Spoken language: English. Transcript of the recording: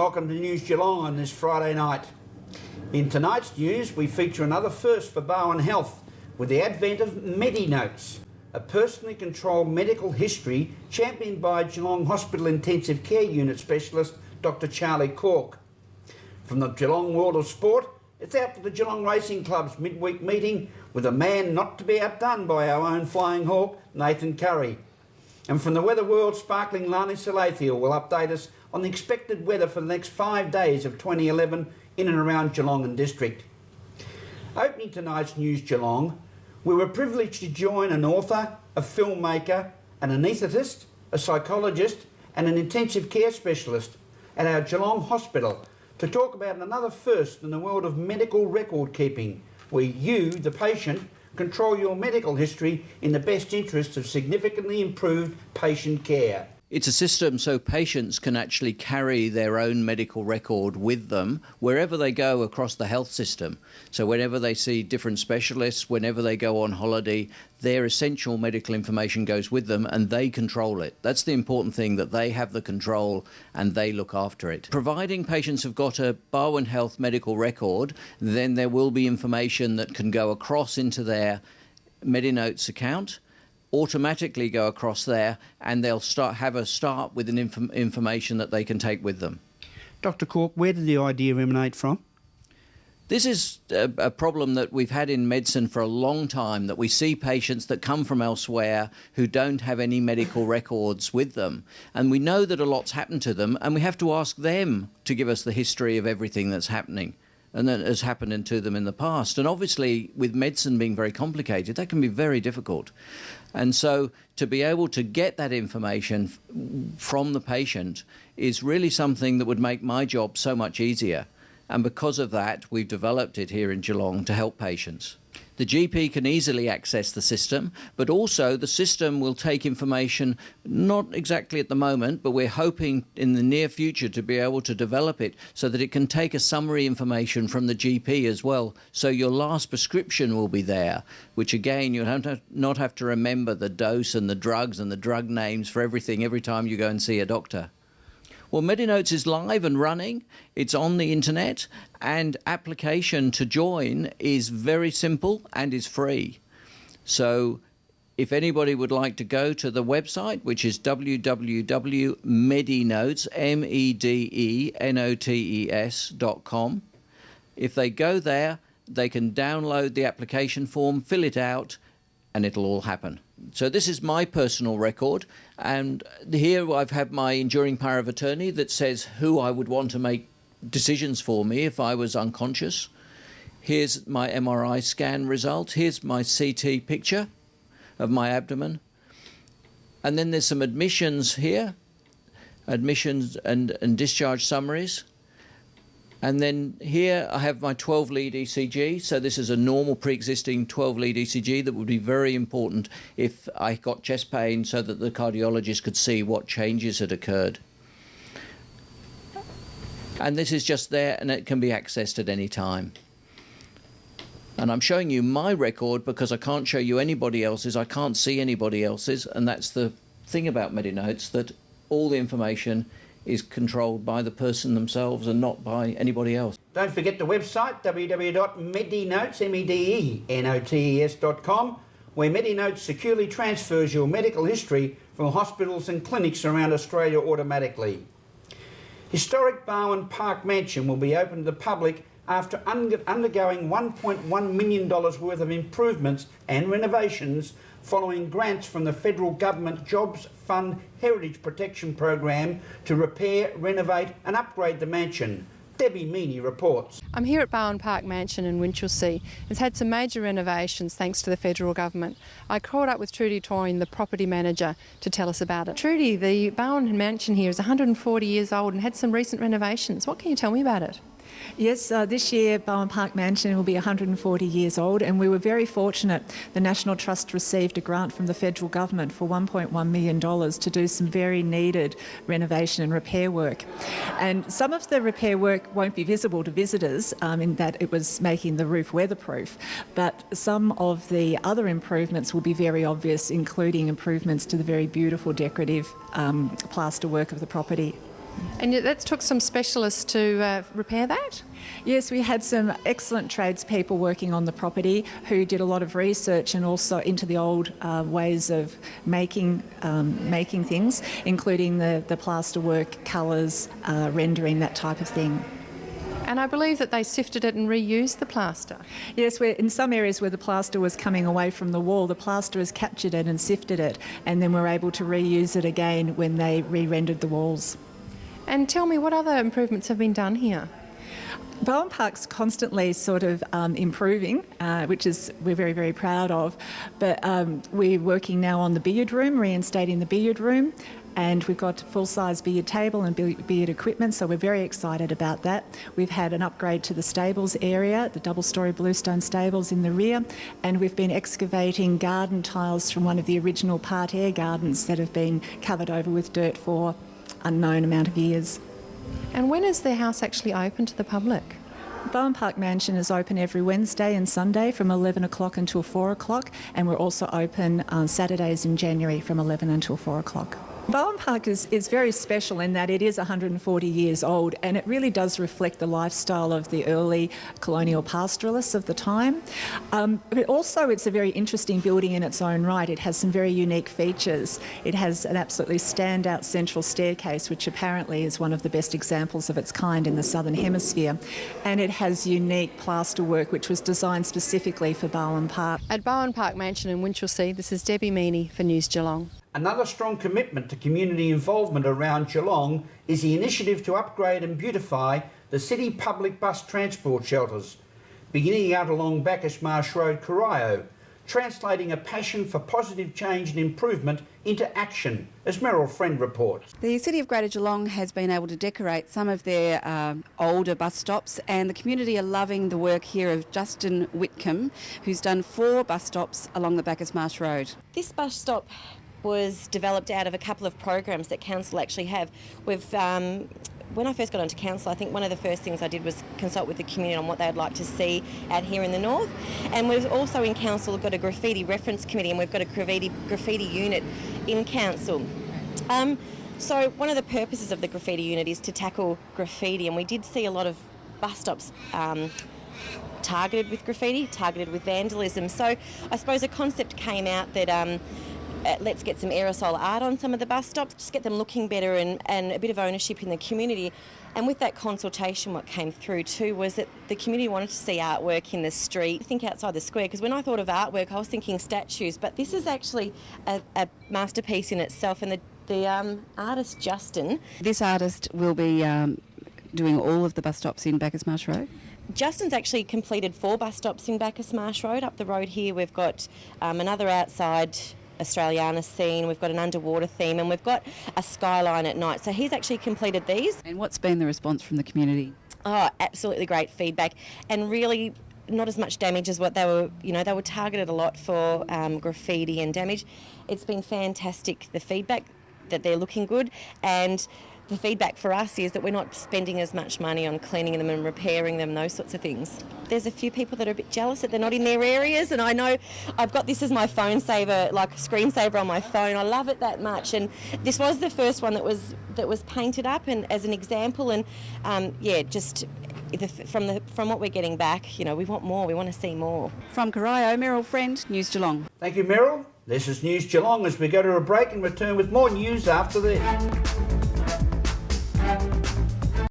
welcome to News Geelong on this Friday night. In tonight's news, we feature another first for Pt1 Health with the advent of MediNotes, a personally controlled medical history championed by Geelong Hospital Intensive Care Unit specialist Dr. Charlie Cork. From the Geelong world of sport, it's out to the Geelong Racing Club's midweek meeting with a man not to be outdone by our own flying hawk, Nathan Curry. And from the weather world, sparkling Lani Salathiel will update us on the expected weather for the next 5 days of 2011 in and around Geelong and District. Opening tonight's News Geelong, we were privileged to join an author, a filmmaker, an anaesthetist, a psychologist and an intensive care specialist at our Geelong Hospital to talk about another first in the world of medical record keeping, where you, the patient, control your medical history in the best interests of significantly improved patient care. It's a system so patients can actually carry their own medical record with them wherever they go across the health system. So whenever they see different specialists, whenever they go on holiday, their essential medical information goes with them and they control it. That's the important thing, that they have the control and they look after it. Providing patients have got a Pt1 Health medical record, then there will be information that can go across into their MediNotes account, automatically go across there, and they'll start with an information that they can take with them. Dr. Cork, where did the idea emanate from? This is a problem that we've had in medicine for a long time, that we see patients that come from elsewhere who don't have any medical records with them. And we know that a lot's happened to them, and we have to ask them to give us the history of everything that's happening and that has happened to them in the past. And obviously, with medicine being very complicated, that can be very difficult. And so to be able to get that information from the patient is really something that would make my job so much easier. And because of that, we've developed it here in Geelong to help patients. The GP can easily access the system, but also the system will take information, not exactly at the moment, but we're hoping in the near future to be able to develop it so that it can take a summary information from the GP as well. So your last prescription will be there, which again, you'll not have to remember the dose and the drugs and the drug names for everything every time you go and see a doctor. Well, MediNotes is live and running. It's on the internet, and application to join is very simple and is free. So if anybody would like to go to the website, which is www.medinotes, medenotes.com, if they go there, they can download the application form, fill it out, and it'll all happen. So this is my personal record, and here I've had my enduring power of attorney that says who I would want to make decisions for me if I was unconscious. Here's my MRI scan result. Here's my CT picture of my abdomen. And then there's some admissions here, admissions and discharge summaries. And then here I have my 12-lead ECG. So this is a normal pre-existing 12-lead ECG that would be very important if I got chest pain, so that the cardiologist could see what changes had occurred. And this is just there, and it can be accessed at any time. And I'm showing you my record because I can't show you anybody else's. I can't see anybody else's. And that's the thing about MediNotes, that all the information is controlled by the person themselves and not by anybody else. Don't forget the website, www.medinotes.com, where MediNotes securely transfers your medical history from hospitals and clinics around Australia automatically. Historic Pt1 Park Mansion will be open to the public after undergoing $1.1 million worth of improvements and renovations following grants from the Federal Government Jobs Fund Heritage Protection Program to repair, renovate and upgrade the mansion. Debbie Meaney reports. I'm here at Pt1 Park Mansion in Winchelsea. It's had some major renovations thanks to the federal government. I caught up with Trudy Toyne, the property manager, to tell us about it. Trudy, the Pt1 Mansion here is 140 years old and had some recent renovations. What can you tell me about it? Yes, this year Pt1 Park Mansion will be 140 years old, and we were very fortunate. The National Trust received a grant from the federal government for $1.1 million to do some very needed renovation and repair work. And some of the repair work won't be visible to visitors in that it was making the roof weatherproof, but some of the other improvements will be very obvious, including improvements to the very beautiful decorative plaster work of the property. And that took some specialists to repair that? Yes, we had some excellent tradespeople working on the property who did a lot of research and also into the old ways of making things, including the plaster work, colours, rendering, that type of thing. And I believe that they sifted it and reused the plaster. Yes, in some areas where the plaster was coming away from the wall, the plasterers captured it and sifted it, and then were able to reuse it again when they re-rendered the walls. And tell me, what other improvements have been done here? Bowen Park's constantly sort of improving, which we're very, very proud of. But we're working now on the billiard room, reinstating the billiard room, and we've got full-size billiard table and billiard equipment, so we're very excited about that. We've had an upgrade to the stables area, the double-storey bluestone stables in the rear, and we've been excavating garden tiles from one of the original part-air gardens that have been covered over with dirt for unknown amount of years. And when is the house actually open to the public? Bowen Park Mansion is open every Wednesday and Sunday from 11 o'clock until 4 o'clock, and we're also open on Saturdays in January from 11 until 4 o'clock. Bowen Park is very special in that it is 140 years old, and it really does reflect the lifestyle of the early colonial pastoralists of the time. But also it's a very interesting building in its own right. It has some very unique features. It has an absolutely standout central staircase, which apparently is one of the best examples of its kind in the Southern Hemisphere. And it has unique plaster work, which was designed specifically for Bowen Park. At Bowen Park Mansion in Winchelsea, this is Debbie Meaney for News Geelong. Another strong commitment to community involvement around Geelong is the initiative to upgrade and beautify the city public bus transport shelters, beginning out along Bacchus Marsh Road, Corio, translating a passion for positive change and improvement into action, as Meryl Friend reports. The City of Greater Geelong has been able to decorate some of their older bus stops, and the community are loving the work here of Justin Whitcomb, who's done 4 bus stops along the Bacchus Marsh Road. This bus stop was developed out of a couple of programs that council actually have. When I first got onto council, I think one of the first things I did was consult with the community on what they'd like to see out here in the north. And we've also in council got a graffiti reference committee, and we've got a graffiti unit in council. So one of the purposes of the graffiti unit is to tackle graffiti, and we did see a lot of bus stops targeted with graffiti, targeted with vandalism. So I suppose a concept came out that let's get some aerosol art on some of the bus stops, just get them looking better and a bit of ownership in the community. And with that consultation, what came through too was that the community wanted to see artwork in the street, think outside the square, because when I thought of artwork, I was thinking statues, but this is actually a masterpiece in itself. And the artist, Justin... This artist will be doing all of the bus stops in Bacchus Marsh Road? Justin's actually completed 4 bus stops in Bacchus Marsh Road. Up the road here, we've got another outside Australiana scene, we've got an underwater theme, and we've got a skyline at night. So he's actually completed these. And what's been the response from the community? Oh, absolutely great feedback, and really not as much damage as what they were, they were targeted a lot for graffiti and damage. It's been fantastic, the feedback, that they're looking good, and the feedback for us is that we're not spending as much money on cleaning them and repairing them, those sorts of things. There's a few people that are a bit jealous that they're not in their areas, and I know I've got this as my phone saver, like a screensaver on my phone. I love it that much, and this was the first one that was painted up and as an example, and just from what we're getting back, we want more, we want to see more. From Corio, Meryl Friend, News Geelong. Thank you, Meryl. This is News Geelong as we go to a break and return with more news after this.